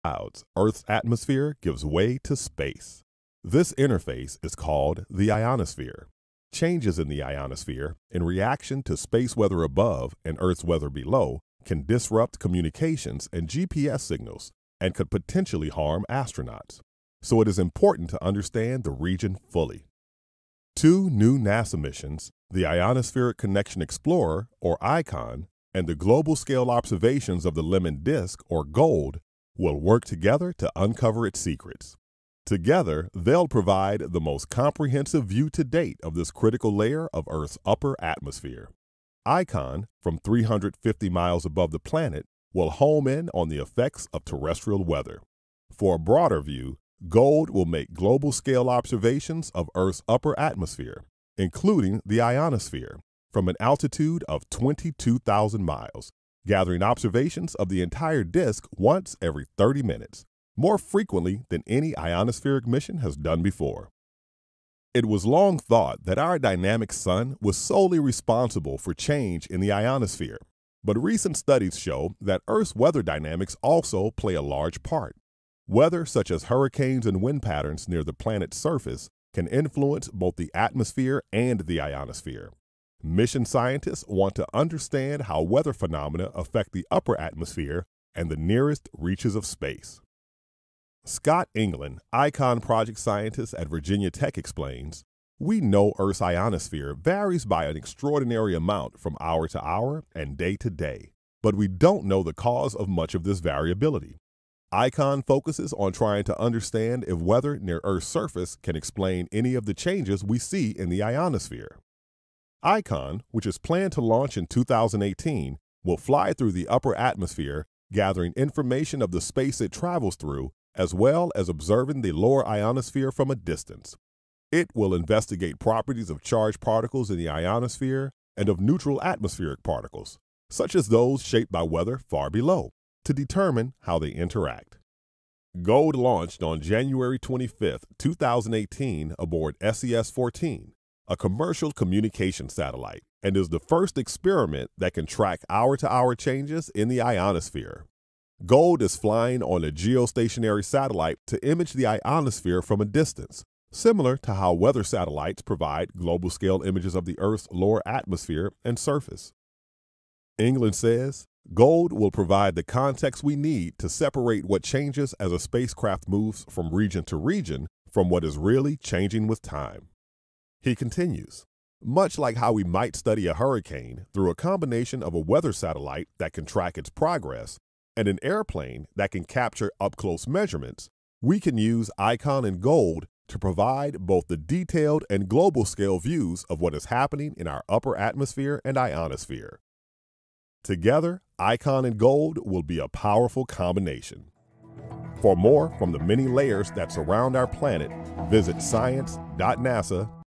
clouds, Earth's atmosphere gives way to space. This interface is called the ionosphere. Changes in the ionosphere, in reaction to space weather above and Earth's weather below, can disrupt communications and GPS signals and could potentially harm astronauts. So it is important to understand the region fully. Two new NASA missions, the Ionospheric Connection Explorer, or ICON, and the Global Scale Observations of the Lemon Disk, or GOLD, will work together to uncover its secrets. Together, they'll provide the most comprehensive view to date of this critical layer of Earth's upper atmosphere. ICON, from 350 miles above the planet, will home in on the effects of terrestrial weather. For a broader view, GOLD will make global-scale observations of Earth's upper atmosphere, including the ionosphere, from an altitude of 22,000 miles, gathering observations of the entire disk once every 30 minutes, more frequently than any ionospheric mission has done before. It was long thought that our dynamic sun was solely responsible for change in the ionosphere, but recent studies show that Earth's weather dynamics also play a large part. Weather such as hurricanes and wind patterns near the planet's surface can influence both the atmosphere and the ionosphere. Mission scientists want to understand how weather phenomena affect the upper atmosphere and the nearest reaches of space. Scott England, ICON project scientist at Virginia Tech, explains, "We know Earth's ionosphere varies by an extraordinary amount from hour to hour and day to day, but we don't know the cause of much of this variability. ICON focuses on trying to understand if weather near Earth's surface can explain any of the changes we see in the ionosphere." ICON, which is planned to launch in 2018, will fly through the upper atmosphere, gathering information of the space it travels through, as well as observing the lower ionosphere from a distance. It will investigate properties of charged particles in the ionosphere and of neutral atmospheric particles, such as those shaped by weather far below, to determine how they interact. GOLD launched on January 25, 2018 aboard SES-14, a commercial communication satellite, and is the first experiment that can track hour-to-hour changes in the ionosphere. GOLD is flying on a geostationary satellite to image the ionosphere from a distance, similar to how weather satellites provide global-scale images of the Earth's lower atmosphere and surface. England says, "GOLD will provide the context we need to separate what changes as a spacecraft moves from region to region from what is really changing with time." He continues, "Much like how we might study a hurricane through a combination of a weather satellite that can track its progress and an airplane that can capture up-close measurements, we can use ICON and GOLD to provide both the detailed and global-scale views of what is happening in our upper atmosphere and ionosphere. Together, ICON and GOLD will be a powerful combination." For more from the many layers that surround our planet, visit science.nasa.gov.